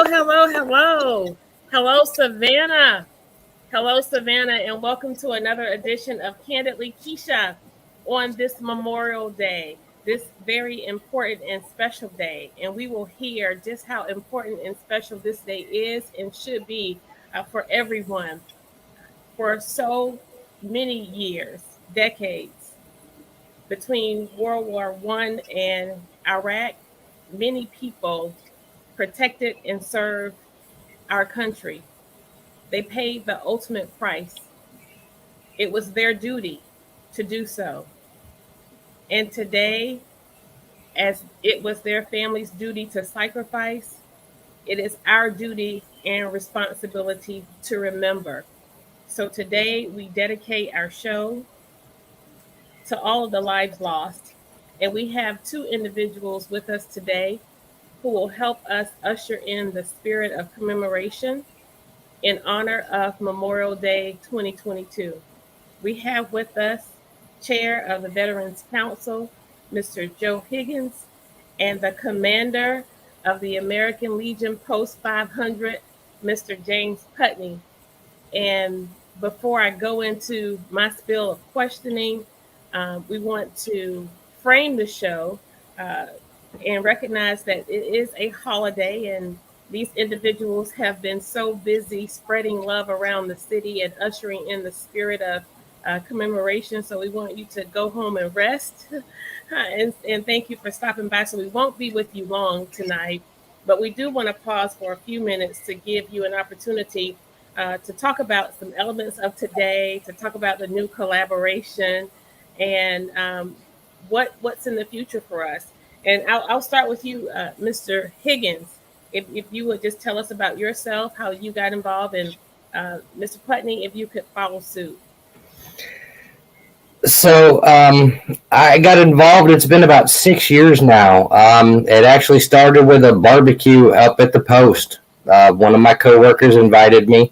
hello, hello. Hello, Savannah. Hello, Savannah, and welcome to another edition of Candidly Kesha on this Memorial Day, this very important and special day. And we will hear just how important and special this day is and should be for everyone for so many years, decades. Between World War One and Iraq, many people protected and served our country. They paid the ultimate price. It was their duty to do so. And today, as it was their family's duty to sacrifice, it is our duty and responsibility to remember. So today, we dedicate our show to all of the lives lost. And we have two individuals with us today who will help us usher in the spirit of commemoration in honor of Memorial Day 2022. We have with us Chair of the Veterans Council, Mr. Joe Higgins, and the Commander of the American Legion Post 500, Mr. James Putney. And before I go into my spiel of questioning, we want to frame the show uh, and recognize that it is a holiday, and these individuals have been so busy spreading love around the city and ushering in the spirit of commemoration. So we want you to go home and rest. And thank you for stopping by. So we won't be with you long tonight, but we do want to pause for a few minutes to give you an opportunity to talk about some elements of today, to talk about the new collaboration, and what's in the future for us. And I'll start with you, Mr. Higgins. If you would just tell us about yourself, how you got involved, and Mr. Putney, if you could follow suit. So I got involved. It's been about 6 years now. It actually started with a barbecue up at the post. One of my coworkers invited me,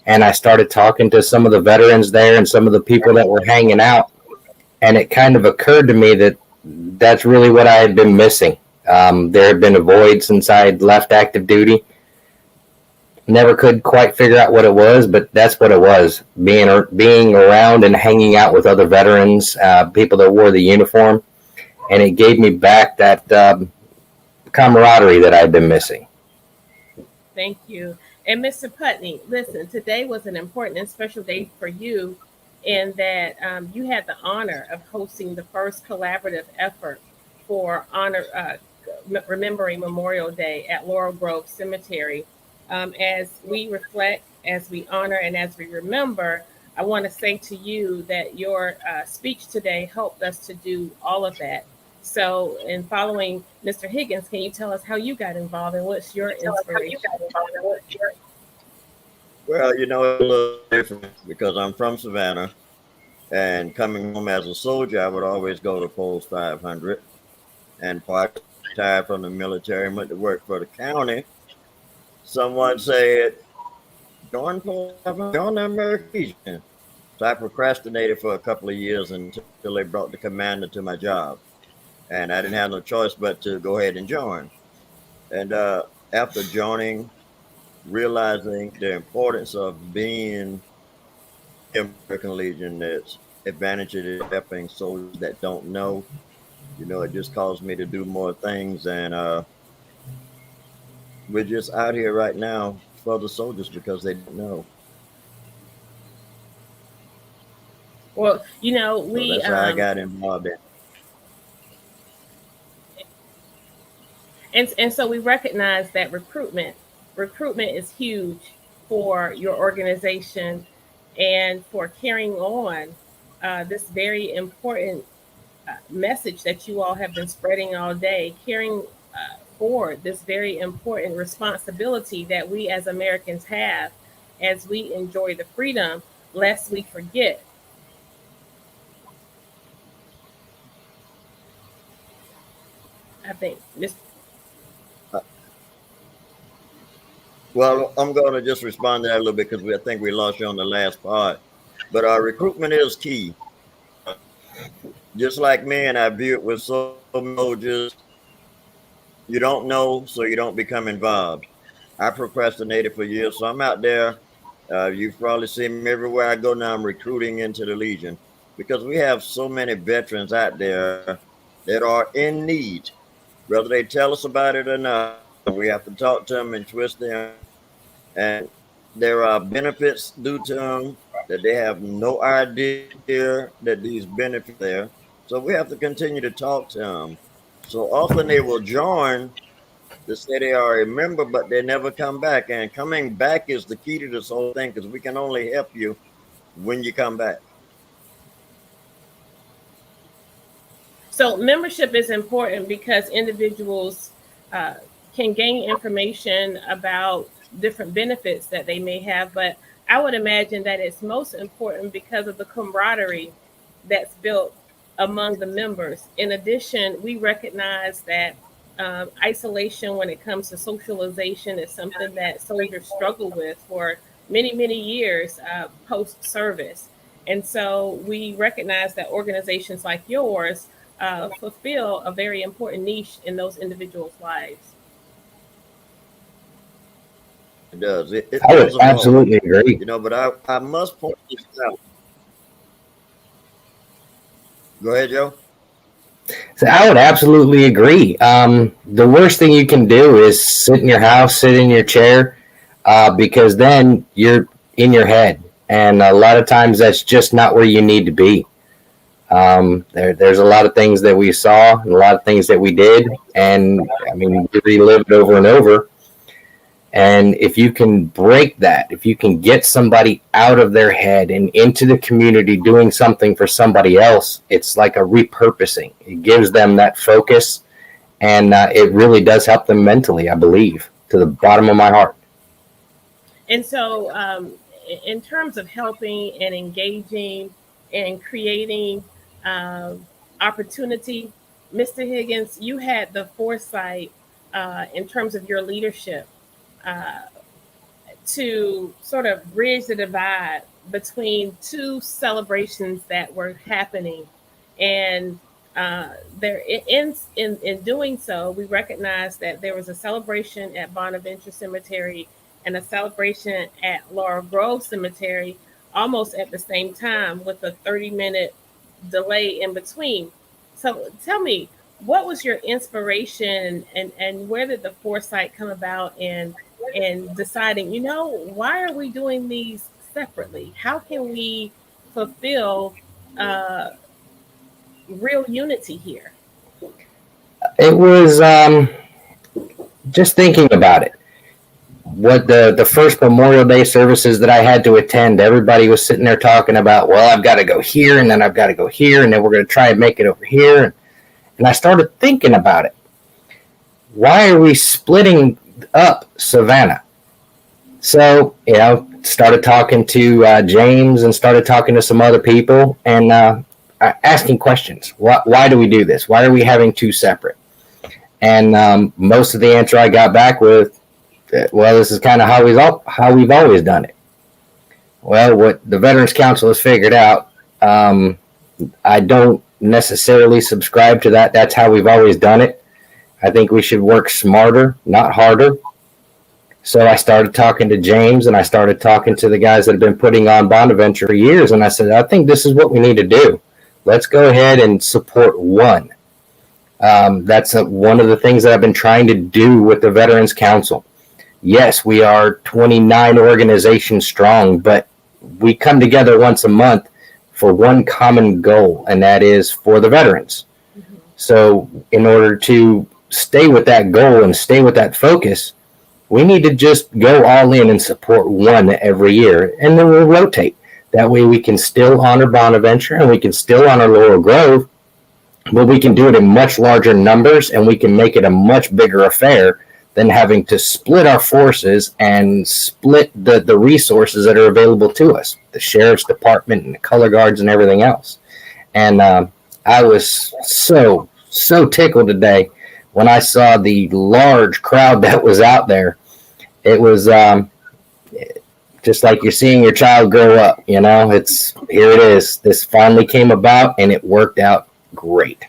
and I started talking to some of the veterans there and some of the people that were hanging out. And it kind of occurred to me that that's really what I had been missing. There had been a void since I had left active duty. Never could quite figure out what it was, but that's what it was: being around and hanging out with other veterans, people that wore the uniform, and it gave me back that camaraderie that I'd been missing. Thank you. And Mr. Putney, listen, today was an important and special day for you in that you had the honor of hosting the first collaborative effort for remembering Memorial Day at Laurel Grove Cemetery. As we reflect, as we honor, and as we remember, I want to say to you that your speech today helped us to do all of that. So, in following Mr. Higgins, can you tell us how you got involved and what's your inspiration? Well, it's a little different because I'm from Savannah, and coming home as a soldier, I would always go to Post 500. And before I retired from the military and went to work for the county, someone said, join Post 500, join the American Legion. So I procrastinated for a couple of years until they brought the commander to my job. And I didn't have no choice but to go ahead and join. And after joining, realizing the importance of being American Legion, its advantages of helping soldiers that don't know, it just caused me to do more things. And we're just out here right now for the soldiers because they don't know. Well, So we that's how I got involved in. and so we recognize that recruitment is huge for your organization and for carrying on this very important message that you all have been spreading all day, carrying forward this very important responsibility that we as Americans have as we enjoy the freedom, lest we forget. I think Mr. Well, I'm going to just respond to that a little bit because I think we lost you on the last part. But our recruitment is key. Just like me, and I view it with so many soldiers, you don't know, so you don't become involved. I procrastinated for years, so I'm out there. You've probably seen me everywhere I go now. I'm recruiting into the Legion because we have so many veterans out there that are in need. Whether they tell us about it or not, we have to talk to them and twist them. And there are benefits due to them that they have no idea that these benefits are there. So we have to continue to talk to them. So often they will join to say they are a member, but they never come back. And coming back is the key to this whole thing because we can only help you when you come back. So membership is important because individuals uh, can gain information about different benefits that they may have, but I would imagine that it's most important because of the camaraderie that's built among the members. In addition, we recognize that isolation when it comes to socialization is something that soldiers struggle with for many, many years post service. And so we recognize that organizations like yours fulfill a very important niche in those individuals' lives. It does. It I fills would a void, absolutely agree. but I must point this out. Go ahead, Joe. So I would absolutely agree. The worst thing you can do is sit in your house, sit in your chair, because then you're in your head. And a lot of times that's just not where you need to be. There's a lot of things that we saw and a lot of things that we did. And I mean, we relive it over and over. And if you can break that, if you can get somebody out of their head and into the community doing something for somebody else, it's like a repurposing. It gives them that focus, and it really does help them mentally, I believe, to the bottom of my heart. And so, in terms of helping and engaging and creating opportunity, Mr. Higgins, you had the foresight in terms of your leadership uh, to sort of bridge the divide between two celebrations that were happening. And there, in doing so, we recognized that there was a celebration at Bonaventure Cemetery and a celebration at Laurel Grove Cemetery almost at the same time with a 30-minute delay in between. So tell me, what was your inspiration and where did the foresight come about in deciding, why are we doing these separately? How can we fulfill uh, real unity here? It was just thinking about it. What the first Memorial Day services that I had to attend, everybody was sitting there talking about, well, I've got to go here, and then I've got to go here, and then we're going to try and make it over here. And I started thinking about it. Why are we splitting up Savannah? So, started talking to James and started talking to some other people and asking questions. Why do we do this? Why are we having two separate? And most of the answer I got back with, well, this is kind of how we've always done it. Well, what the Veterans Council has figured out, I don't necessarily subscribe to that. That's how we've always done it. I think we should work smarter, not harder. So I started talking to James and I started talking to the guys that have been putting on Bonaventure for years. And I said, I think this is what we need to do. Let's go ahead and support one. That's one of the things that I've been trying to do with the Veterans Council. Yes, we are 29 organizations strong, but we come together once a month for one common goal, and that is for the veterans. Mm-hmm. So in order to stay with that goal and stay with that focus, we need to just go all in and support one every year, and then we'll rotate. That way we can still honor Bonaventure and we can still honor Laurel Grove, but we can do it in much larger numbers and we can make it a much bigger affair than having to split our forces and split the resources that are available to us, the sheriff's department and the color guards and everything else. And I was so tickled today when I saw the large crowd that was out there. It was just like you're seeing your child grow up, it's here it is. This finally came about and it worked out great.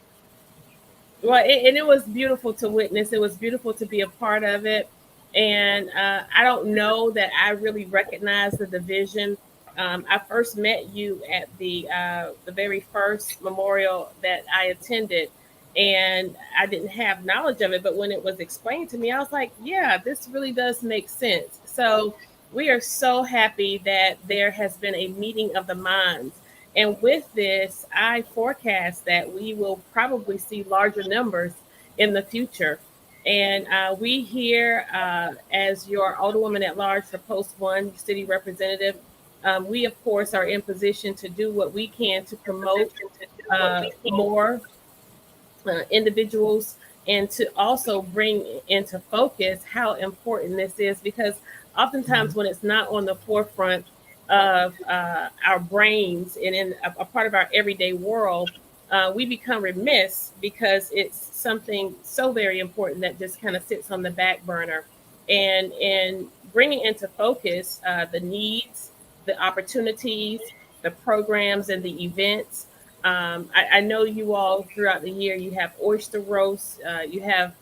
Well, and it was beautiful to witness. It was beautiful to be a part of it. And I don't know that I really recognize the division. I first met you at the very first memorial that I attended, and I didn't have knowledge of it. But when it was explained to me, I was like, "Yeah, this really does make sense." So we are so happy that there has been a meeting of the minds. And with this, I forecast that we will probably see larger numbers in the future. And we here, as your Alderwoman at Large for Post 1 City Representative, we, of course, are in position to do what we can to promote more individuals and to also bring into focus how important this is, because oftentimes when it's not on the forefront of our brains and in a part of our everyday world, we become remiss because it's something so very important that just kind of sits on the back burner. And bringing into focus the needs, the opportunities, the programs, and the events. I know you all throughout the year, you have oyster roasts, you have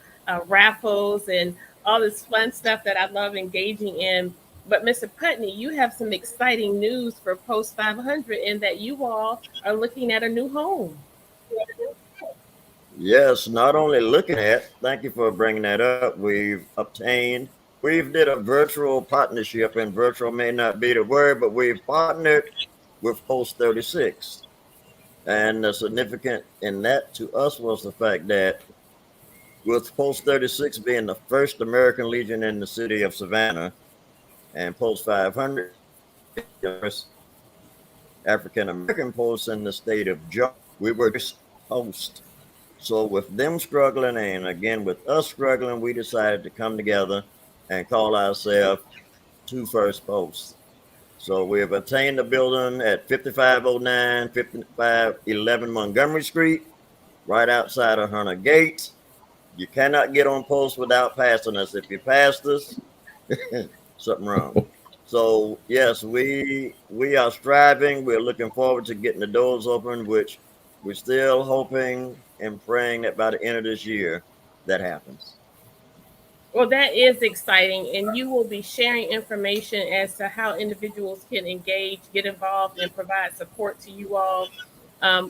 raffles, and all this fun stuff that I love engaging in. But Mr. Putney, you have some exciting news for Post 500 in that you all are looking at a new home. Yes, not only looking at, thank you for bringing that up. We've did a virtual partnership, and virtual may not be the word, but we've partnered with Post 36. And the significant in that to us was the fact that with Post 36 being the first American Legion in the city of Savannah, and Post 500, the first African American post in the state of Georgia, we were just host. So with them struggling, and again with us struggling, we decided to come together and call ourselves Two First Posts. So we have obtained a building at 5509, 5511 Montgomery Street, right outside of Hunter Gate. You cannot get on post without passing us. If you passed us, something wrong. So yes, we are striving. We're looking forward to getting the doors open, which we're still hoping and praying that by the end of this year that happens. Well, that is exciting, and you will be sharing information as to how individuals can engage, get involved, and provide support to you all.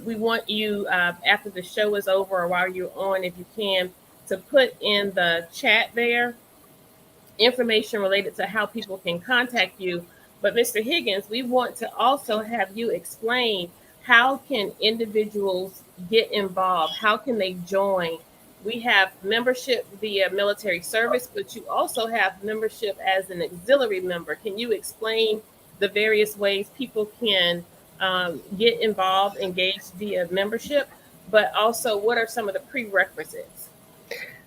We want you, after the show is over or while you're on, if you can, to put in the chat there information related to how people can contact you. But Mr. Higgins, we want to also have you explain how can individuals get involved? How can they join? We have membership via military service, but you also have membership as an auxiliary member. Can you explain the various ways people can get involved, engage via membership, but also what are some of the prerequisites?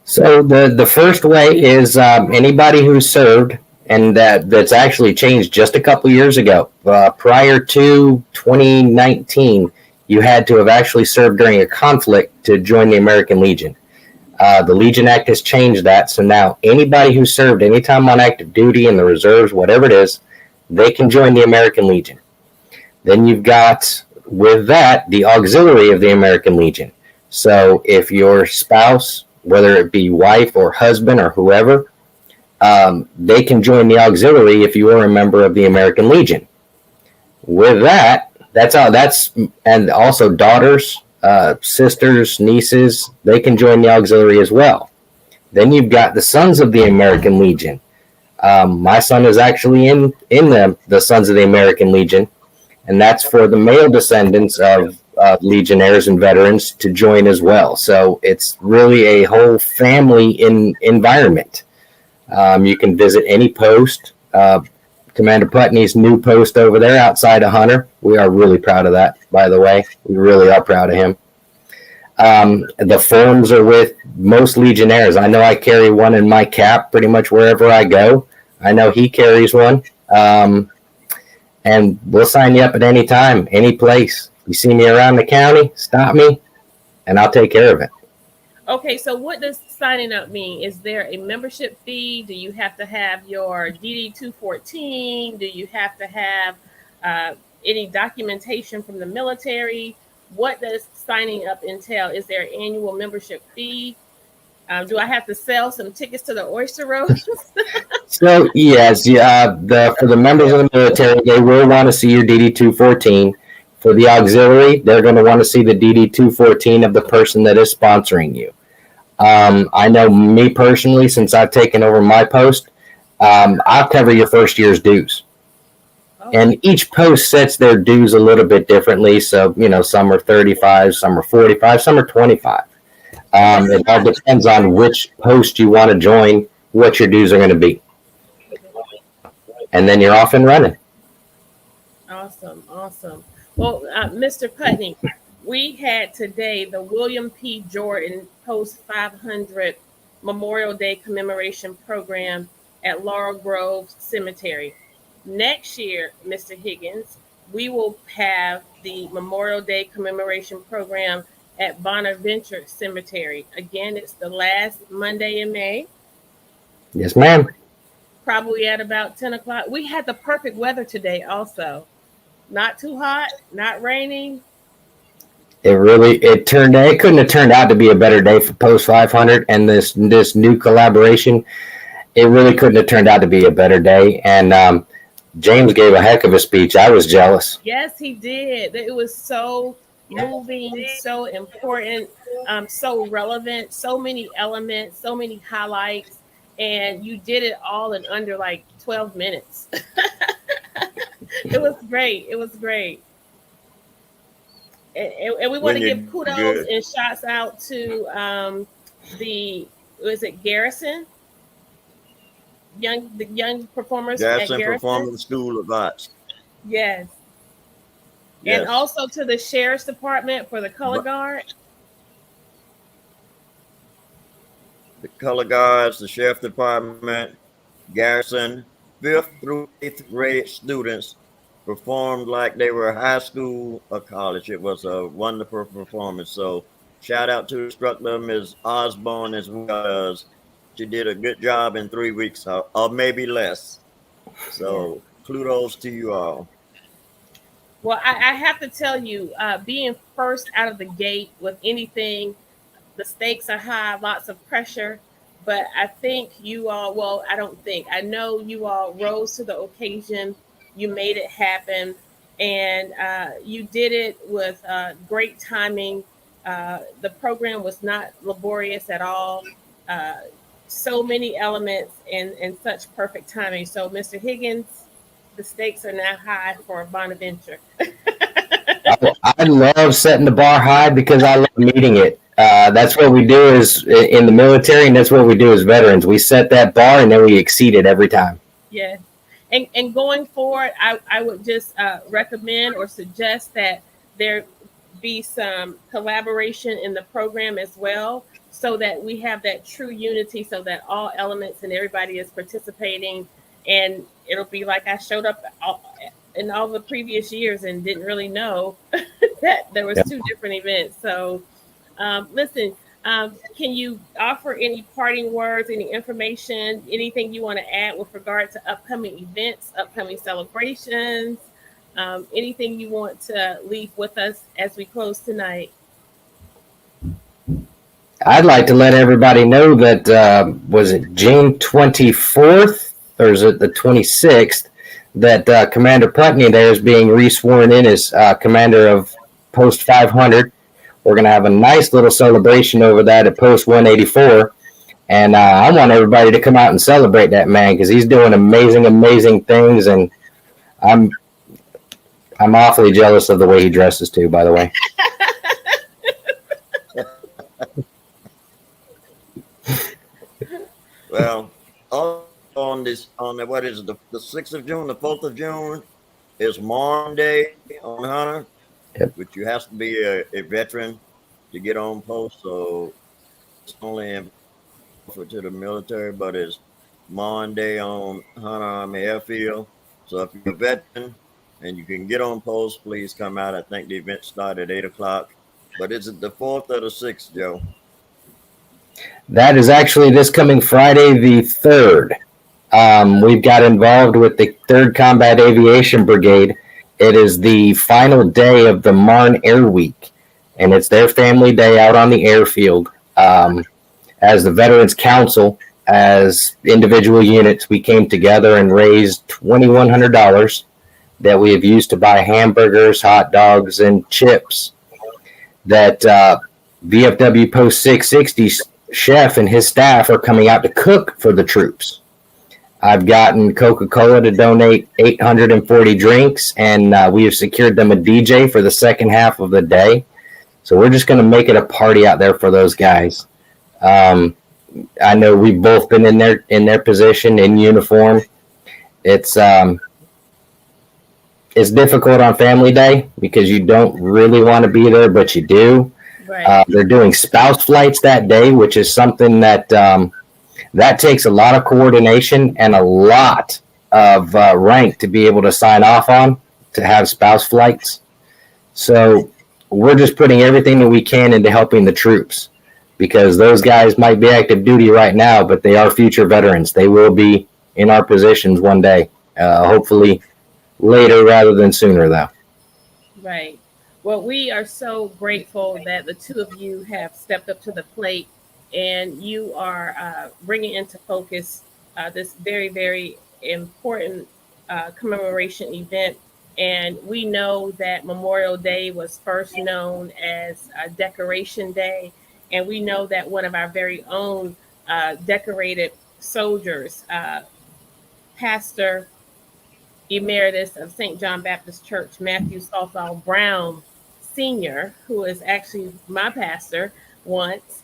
So the first way is anybody who served, and that's actually changed just a couple years ago. Prior to 2019, you had to have actually served during a conflict to join the American Legion. The Legion Act has changed that, so now anybody who served anytime on active duty in the reserves, whatever it is, they can join the American Legion. Then you've got, with that, the auxiliary of the American Legion. So if your spouse, whether it be wife or husband or whoever, they can join the auxiliary if you are a member of the American Legion. With that, and also daughters, sisters, nieces, they can join the auxiliary as well. Then you've got the Sons of the American Legion. My son is actually in the Sons of the American Legion, and that's for the male descendants of legionnaires and veterans to join as well. So it's really a whole family environment. You can visit any post. Commander Putney's new post over there outside of Hunter. We are really proud of that, by the way. We really are proud of him. The forms are with most legionnaires. I know I carry one in my cap pretty much wherever I go. I know he carries one. And we'll sign you up at any time, any place. You see me around the county, stop me, and I'll take care of it. Okay, so what does signing up mean? Is there a membership fee? Do you have to have your DD 214? Do you have to have any documentation from the military? What does signing up entail? Is there an annual membership fee? Do I have to sell some tickets to the Oyster Roast? So yes, yeah, for the members of the military, they will want to see your DD 214. For the auxiliary, they're going to want to see the DD 214 of the person that is sponsoring you. I know me personally, since I've taken over my post, I'll cover your first year's dues. And each post sets their dues a little bit differently. So, some are 35, some are 45, some are 25. It all depends on which post you want to join, what your dues are going to be. And then you're off and running. Awesome. Well, Mr. Putney, we had today the William P. Jordan Post 500 Memorial Day Commemoration Program at Laurel Grove Cemetery. Next year, Mr. Higgins, we will have the Memorial Day Commemoration Program at Bonaventure Cemetery. Again, it's the last Monday in May. Yes, ma'am. Probably at about 10 o'clock. We had the perfect weather today also. Not too hot, not raining. It couldn't have turned out to be a better day for Post 500 and this new collaboration. It really couldn't have turned out to be a better day. And James gave a heck of a speech. I was jealous. Yes, he did. It was so moving, so important, so relevant, so many elements, so many highlights, and you did it all in under like 12 minutes. It was great. And we want to give kudos and shouts out to was it Garrison? The young performers Garrison at Garrison Performance School of Arts. Yes. And also to the Sheriff's Department for the Color Guard. The Color Guards, the Sheriff's Department, Garrison, 5th through 8th grade students performed like they were high school or college. It was a wonderful performance. So shout out to instructor Ms. Osborne as well as she did a good job in 3 weeks or maybe less. So kudos to you all. Well, I have to tell you, being first out of the gate with anything, the stakes are high, lots of pressure. But I think you all, I know you all rose to the occasion. You made it happen. And you did it with great timing. The program was not laborious at all. So many elements and such perfect timing. So, Mr. Higgins, the stakes are now high for Bonaventure. I love setting the bar high because I love meeting it. That's what we do is in the military, and that's what we do as veterans. We set that bar and then we exceed it every time. Yeah. And going forward, I would just recommend or suggest that there be some collaboration in the program as well, so that we have that true unity, so that all elements and everybody is participating. And it'll be like I showed up in all the previous years and didn't really know that there was two different events. So listen, can you offer any parting words, any information, anything you want to add with regard to upcoming events, upcoming celebrations, anything you want to leave with us as we close tonight? I'd like to let everybody know that, was it June 24th or is it the 26th, that Commander Putney there is being resworn in as commander of Post 500. We're going to have a nice little celebration over that at Post 184. And I want everybody to come out and celebrate that man because he's doing amazing things. And I'm awfully jealous of the way he dresses too, by the way. Well, on the 6th of June, the 4th of June is Mourn Day on Hunter, which you have to be a veteran to get on post. So it's only for to the military, but it's Mourn Day on Hunter Army Airfield. So if you're a veteran and you can get on post, please come out. I think the event started at 8 o'clock. But is it the 4th or the 6th, Joe? That is actually this coming Friday, the 3rd. We've got involved with the 3rd Combat Aviation Brigade. It is the final day of the Marne Air Week, and it's their family day out on the airfield. as the Veterans Council, as individual units, we came together and raised $2,100 that we have used to buy hamburgers, hot dogs, and chips. That VFW Post 660's chef and his staff are coming out to cook for the troops. I've gotten Coca-Cola to donate 840 drinks, and we have secured them a DJ for the second half of the day. So we're just going to make it a party out there for those guys. I know we've both been in their position in uniform. It's difficult on Family Day because you don't really want to be there, but you do. Right. They're doing spouse flights that day, which is something that that takes a lot of coordination and a lot of rank to be able to sign off on to have spouse flights. So we're just putting everything that we can into helping the troops, because those guys might be active duty right now, but they are future veterans. They will be in our positions one day, hopefully later rather than sooner, though. Right. Well, we are so grateful that the two of you have stepped up to the plate, and you are bringing into focus this very, very important commemoration event. And we know that Memorial Day was first known as Decoration Day. And we know that one of our very own decorated soldiers, Pastor Emeritus of St. John Baptist Church, Matthew Salthall Brown Sr., who is actually my pastor once,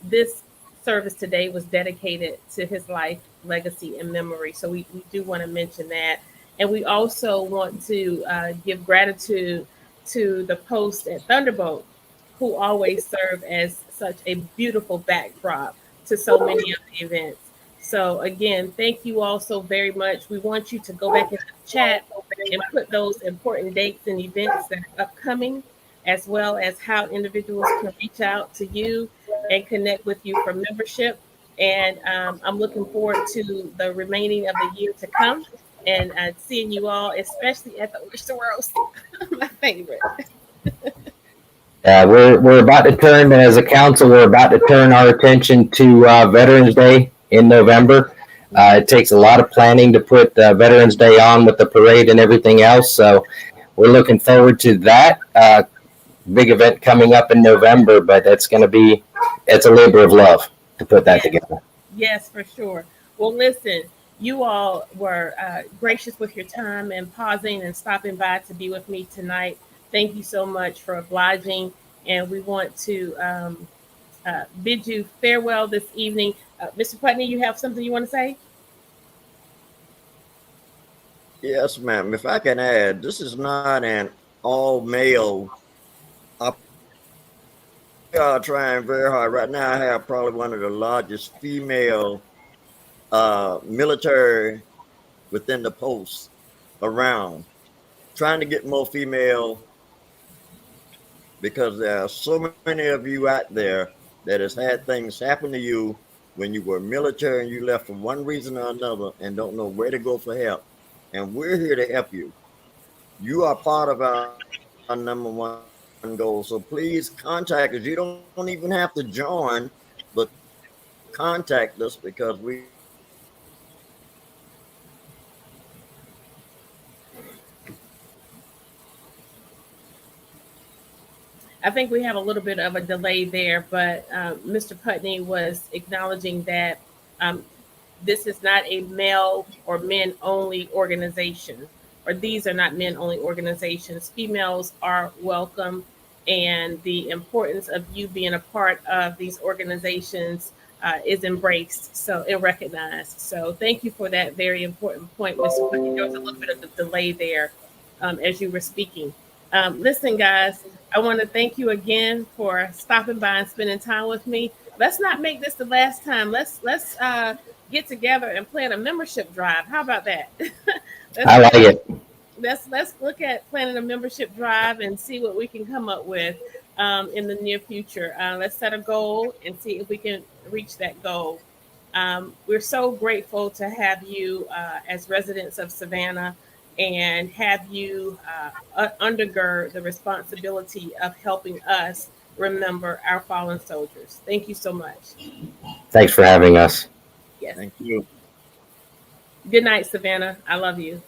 this service today was dedicated to his life, legacy, and memory. So we do want to mention that. And we also want to give gratitude to the post at Thunderbolt, who always serve as such a beautiful backdrop to so many of the events. So again, thank you all so very much. We want you to go back into the chat and put those important dates and events that are upcoming, as well as how individuals can reach out to you and connect with you for membership. And I'm looking forward to the remaining of the year to come and seeing you all, especially at the Oyster Roast, my favorite. We're about to turn, as a council, we're about to turn our attention to Veterans Day in November. It takes a lot of planning to put Veterans Day on with the parade and everything else. So we're looking forward to that big event coming up in November, but it's a labor of love to put that together. Yes, for sure. Well, listen, you all were gracious with your time and pausing and stopping by to be with me tonight. Thank you so much for obliging. And we want to bid you farewell this evening. Mr. Putney, you have something you want to say? Yes, ma'am. If I can add, this is not an all-male. We are trying very hard. Right now, I have probably one of the largest female military within the post around. Trying to get more female, because there are so many of you out there that has had things happen to you when you were military and you left for one reason or another and don't know where to go for help. And we're here to help you. You are part of our number one goal. So please contact us. You don't even have to join, but contact us, because I think we have a little bit of a delay there, but Mr. Putney was acknowledging that this is not a male or men only organization, or these are not men only organizations. Females are welcome, and the importance of you being a part of these organizations is embraced and recognized. So thank you for that very important point, Mr. Putney. There was a little bit of a delay there as you were speaking. Listen, guys, I want to thank you again for stopping by and spending time with me. Let's not make this the last time. Let's get together and plan a membership drive. How about that? I like it. Let's look at planning a membership drive and see what we can come up with in the near future. Let's set a goal and see if we can reach that goal. We're so grateful to have you as residents of Savannah, and have you undergird the responsibility of helping us remember our fallen soldiers. Thank you so much. Thanks for having us. Yes. Thank you. Good night, Savannah. I love you.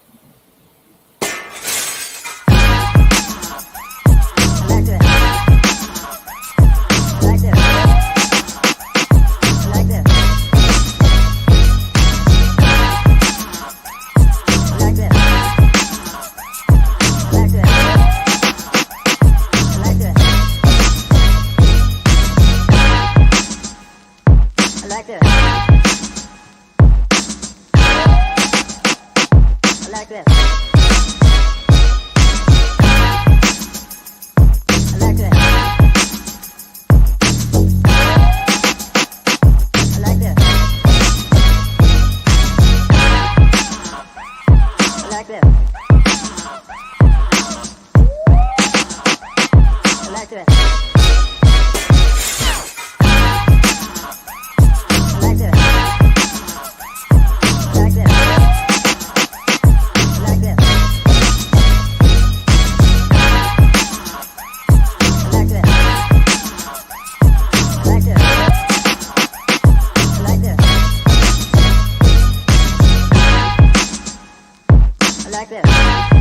Like this.